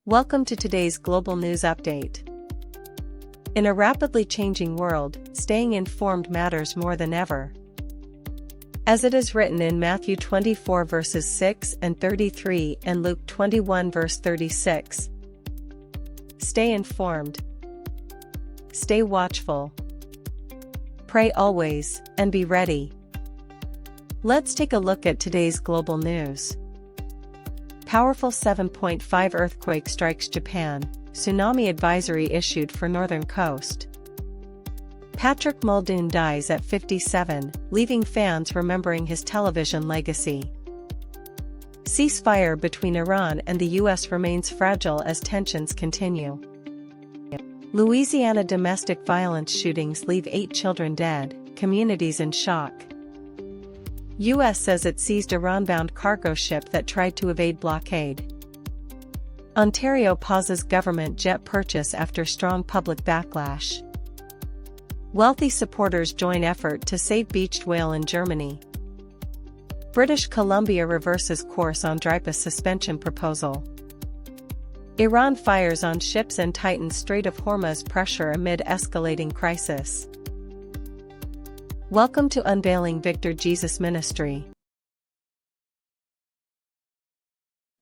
Welcome to today's global news update. In a rapidly changing world, staying informed matters more than ever. As it is written in Matthew 24 verses 6 and 33 and Luke 21 verse 36. Stay informed. Stay watchful. Pray always, and be ready. Let's take a look at today's global news. Powerful 7.5 earthquake strikes Japan, tsunami advisory issued for northern coast. Patrick Muldoon dies at 57, leaving fans remembering his television legacy. Ceasefire between Iran and the US remains fragile as tensions continue. Louisiana domestic violence shootings leave 8 children dead, communities in shock. U.S. says it seized Iran-bound cargo ship that tried to evade blockade. Ontario pauses government jet purchase after strong public backlash. Wealthy supporters join effort to save beached whale in Germany. British Columbia reverses course on DRIPA suspension proposal. Iran fires on ships and tightens Strait of Hormuz pressure amid escalating crisis. Welcome to Unveiling Victor Jesus Ministry.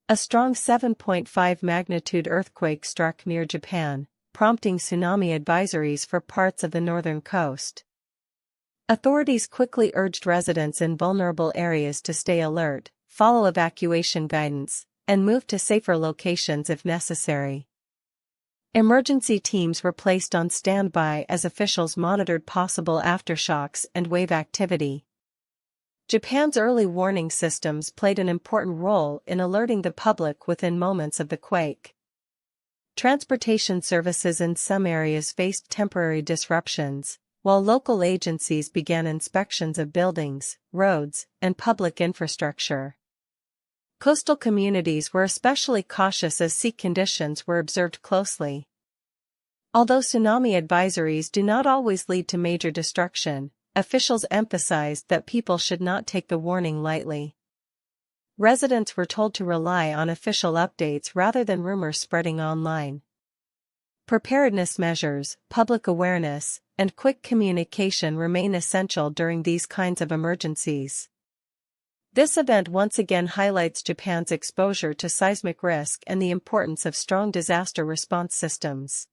A strong 7.5 magnitude earthquake struck near Japan, prompting tsunami advisories for parts of the northern coast. Authorities quickly urged residents in vulnerable areas to stay alert, follow evacuation guidance, and move to safer locations if necessary. Emergency teams were placed on standby as officials monitored possible aftershocks and wave activity. Japan's early warning systems played an important role in alerting the public within moments of the quake. Transportation services in some areas faced temporary disruptions, while local agencies began inspections of buildings, roads, and public infrastructure. Coastal communities were especially cautious as sea conditions were observed closely. Although tsunami advisories do not always lead to major destruction, officials emphasized that people should not take the warning lightly. Residents were told to rely on official updates rather than rumors spreading online. Preparedness measures, public awareness, and quick communication remain essential during these kinds of emergencies. This event once again highlights Japan's exposure to seismic risk and the importance of strong disaster response systems.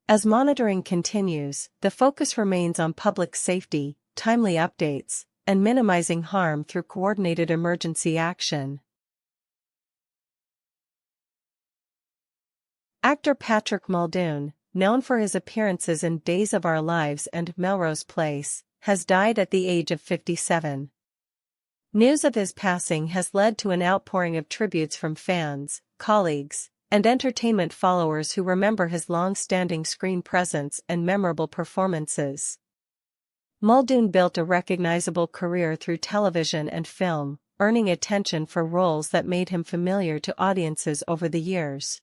As monitoring continues, the focus remains on public safety, timely updates, and minimizing harm through coordinated emergency action. Actor Patrick Muldoon, known for his appearances in Days of Our Lives and Melrose Place, has died at the age of 57. News of his passing has led to an outpouring of tributes from fans, colleagues, and entertainment followers who remember his long-standing screen presence and memorable performances. Muldoon built a recognizable career through television and film, earning attention for roles that made him familiar to audiences over the years.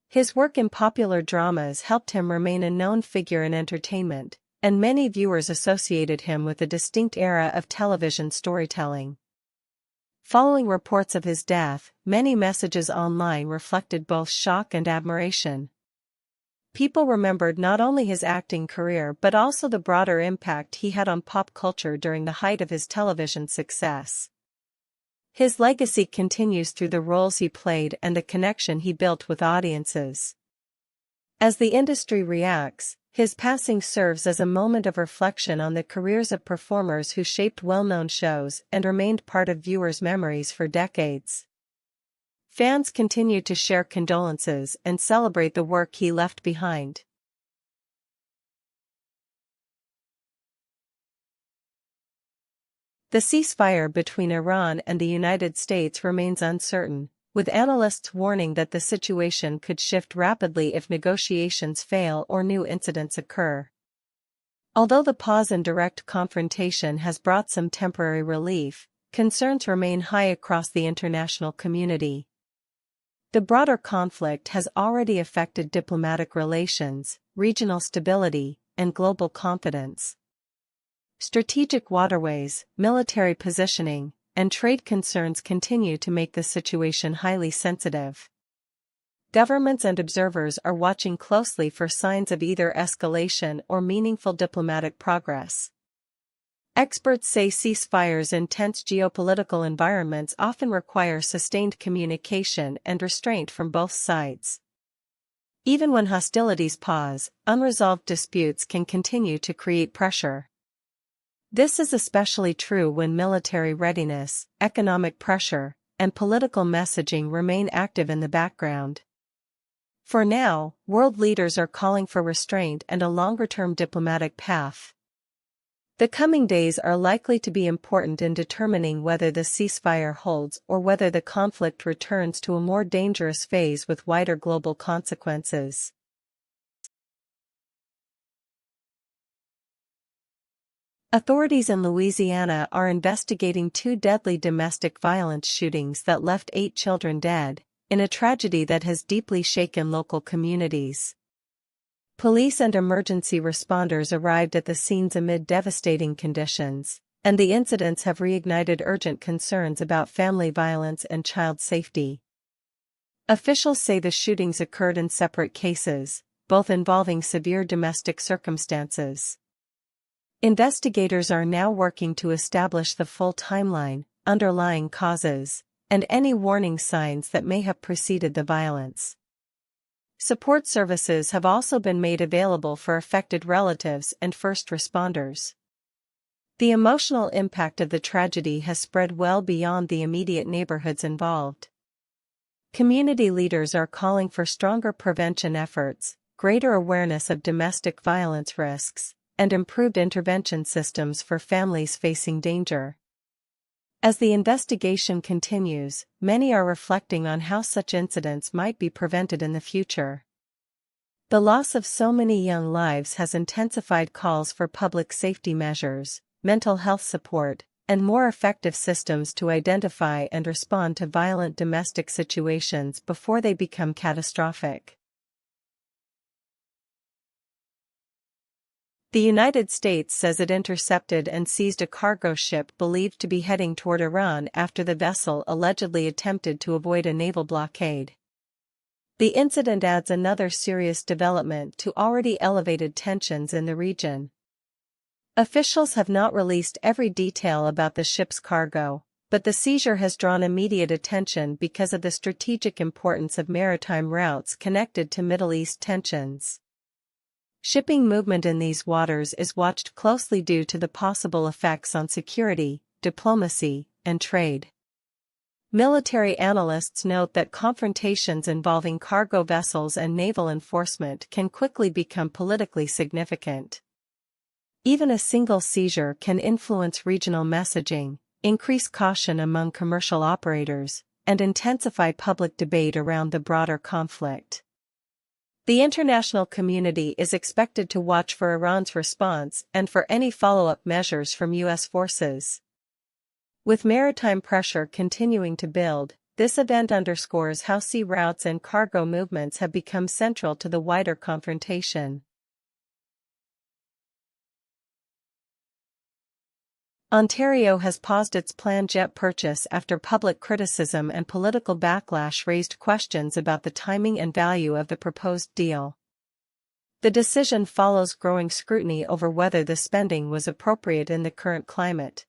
His work in popular dramas helped him remain a known figure in entertainment, and many viewers associated him with a distinct era of television storytelling. Following reports of his death, many messages online reflected both shock and admiration. People remembered not only his acting career but also the broader impact he had on pop culture during the height of his television success. His legacy continues through the roles he played and the connection he built with audiences. As the industry reacts, his passing serves as a moment of reflection on the careers of performers who shaped well-known shows and remained part of viewers' memories for decades. Fans continue to share condolences and celebrate the work he left behind. The ceasefire between Iran and the United States remains uncertain, with analysts warning that the situation could shift rapidly if negotiations fail or new incidents occur. Although the pause in direct confrontation has brought some temporary relief, concerns remain high across the international community. The broader conflict has already affected diplomatic relations, regional stability, and global confidence. Strategic waterways, military positioning, and trade concerns continue to make the situation highly sensitive. governments and observers are watching closely for signs of either escalation or meaningful diplomatic progress. Experts say ceasefires in tense geopolitical environments often require sustained communication and restraint from both sides. Even when hostilities pause, unresolved disputes can continue to create pressure. This is especially true when military readiness, economic pressure, and political messaging remain active in the background. For now, world leaders are calling for restraint and a longer-term diplomatic path. The coming days are likely to be important in determining whether the ceasefire holds or whether the conflict returns to a more dangerous phase with wider global consequences. Authorities in Louisiana are investigating two deadly domestic violence shootings that left 8 children dead, in a tragedy that has deeply shaken local communities. Police and emergency responders arrived at the scenes amid devastating conditions, and the incidents have reignited urgent concerns about family violence and child safety. Officials say the shootings occurred in separate cases, both involving severe domestic circumstances. Investigators are now working to establish the full timeline, underlying causes, and any warning signs that may have preceded the violence. Support services have also been made available for affected relatives and first responders. The emotional impact of the tragedy has spread well beyond the immediate neighborhoods involved. Community leaders are calling for stronger prevention efforts, greater awareness of domestic violence risks, and improved intervention systems for families facing danger. As the investigation continues, many are reflecting on how such incidents might be prevented in the future. The loss of so many young lives has intensified calls for public safety measures, mental health support, and more effective systems to identify and respond to violent domestic situations before they become catastrophic. The United States says it intercepted and seized a cargo ship believed to be heading toward Iran after the vessel allegedly attempted to avoid a naval blockade. The incident adds another serious development to already elevated tensions in the region. Officials have not released every detail about the ship's cargo, but the seizure has drawn immediate attention because of the strategic importance of maritime routes connected to Middle East tensions. Shipping movement in these waters is watched closely due to the possible effects on security, diplomacy, and trade. Military analysts note that confrontations involving cargo vessels and naval enforcement can quickly become politically significant. Even a single seizure can influence regional messaging, increase caution among commercial operators, and intensify public debate around the broader conflict. The international community is expected to watch for Iran's response and for any follow-up measures from U.S. forces. With maritime pressure continuing to build, this event underscores how sea routes and cargo movements have become central to the wider confrontation. Ontario has paused its planned jet purchase after public criticism and political backlash raised questions about the timing and value of the proposed deal. The decision follows growing scrutiny over whether the spending was appropriate in the current climate.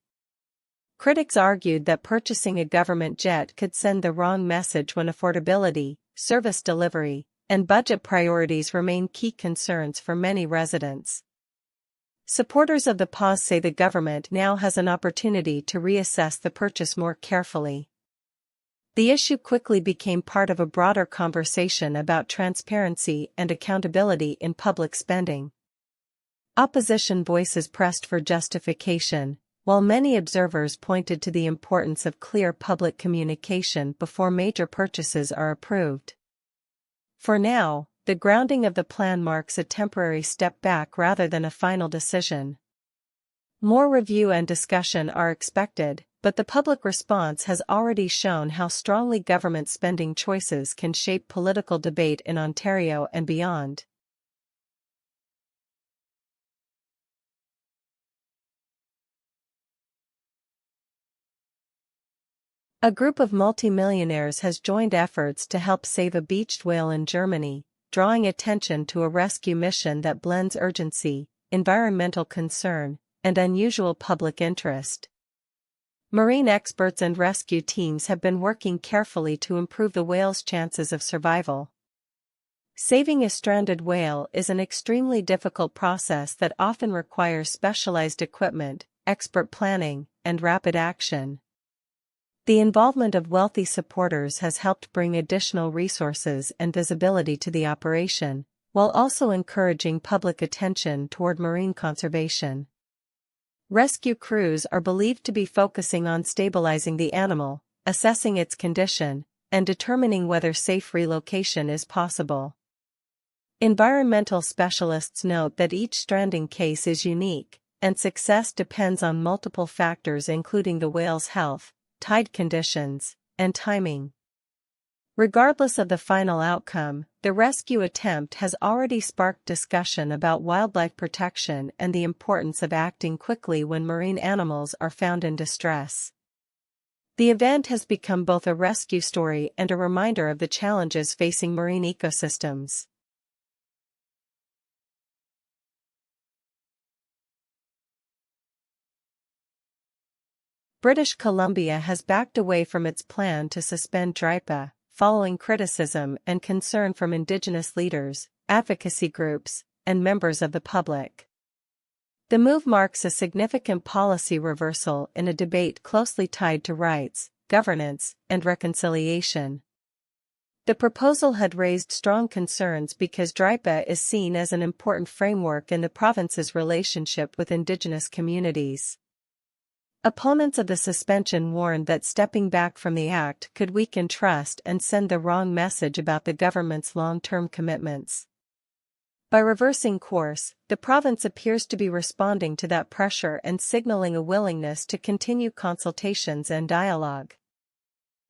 Critics argued that purchasing a government jet could send the wrong message when affordability, service delivery, and budget priorities remain key concerns for many residents. Supporters of the pause say the government now has an opportunity to reassess the purchase more carefully. The issue quickly became part of a broader conversation about transparency and accountability in public spending. Opposition voices pressed for justification, while many observers pointed to the importance of clear public communication before major purchases are approved. For now, the grounding of the plan marks a temporary step back rather than a final decision. More review and discussion are expected, but the public response has already shown how strongly government spending choices can shape political debate in Ontario and beyond. A group of multimillionaires has joined efforts to help save a beached whale in Germany, drawing attention to a rescue mission that blends urgency, environmental concern, and unusual public interest. Marine experts and rescue teams have been working carefully to improve the whale's chances of survival. Saving a stranded whale is an extremely difficult process that often requires specialized equipment, expert planning, and rapid action. The involvement of wealthy supporters has helped bring additional resources and visibility to the operation, while also encouraging public attention toward marine conservation. Rescue crews are believed to be focusing on stabilizing the animal, assessing its condition, and determining whether safe relocation is possible. Environmental specialists note that each stranding case is unique, and success depends on multiple factors including the whale's health, tide conditions, and timing. Regardless of the final outcome, the rescue attempt has already sparked discussion about wildlife protection and the importance of acting quickly when marine animals are found in distress. The event has become both a rescue story and a reminder of the challenges facing marine ecosystems. British Columbia has backed away from its plan to suspend DRIPA, following criticism and concern from Indigenous leaders, advocacy groups, and members of the public. The move marks a significant policy reversal in a debate closely tied to rights, governance, and reconciliation. The proposal had raised strong concerns because DRIPA is seen as an important framework in the province's relationship with Indigenous communities. Opponents of the suspension warned that stepping back from the act could weaken trust and send the wrong message about the government's long-term commitments. By reversing course, the province appears to be responding to that pressure and signaling a willingness to continue consultations and dialogue.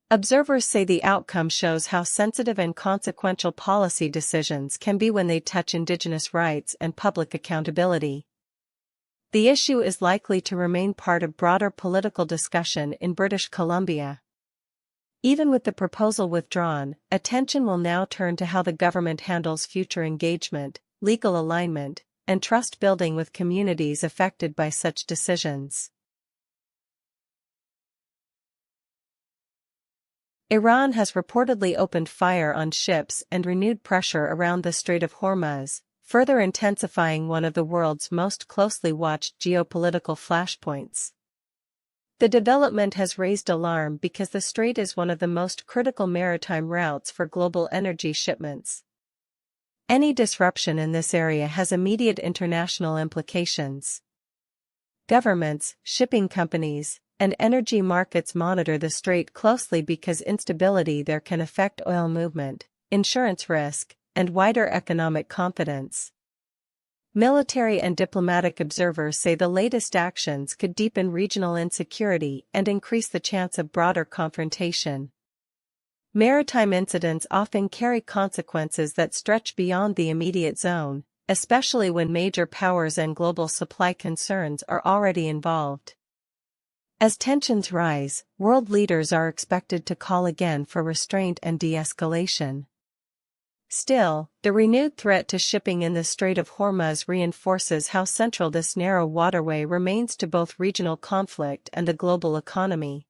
Observers say the outcome shows how sensitive and consequential policy decisions can be when they touch Indigenous rights and public accountability. The issue is likely to remain part of broader political discussion in British Columbia. Even with the proposal withdrawn, attention will now turn to how the government handles future engagement, legal alignment, and trust building with communities affected by such decisions. Iran has reportedly opened fire on ships and renewed pressure around the Strait of Hormuz, further intensifying one of the world's most closely watched geopolitical flashpoints. The development has raised alarm because the strait is one of the most critical maritime routes for global energy shipments. Any disruption in this area has immediate international implications. Governments, shipping companies, and energy markets monitor the strait closely because instability there can affect oil movement, insurance risk, and wider economic confidence. Military and diplomatic observers say the latest actions could deepen regional insecurity and increase the chance of broader confrontation. Maritime incidents often carry consequences that stretch beyond the immediate zone, especially when major powers and global supply concerns are already involved. As tensions rise, world leaders are expected to call again for restraint and de-escalation. Still, the renewed threat to shipping in the Strait of Hormuz reinforces how central this narrow waterway remains to both regional conflict and the global economy.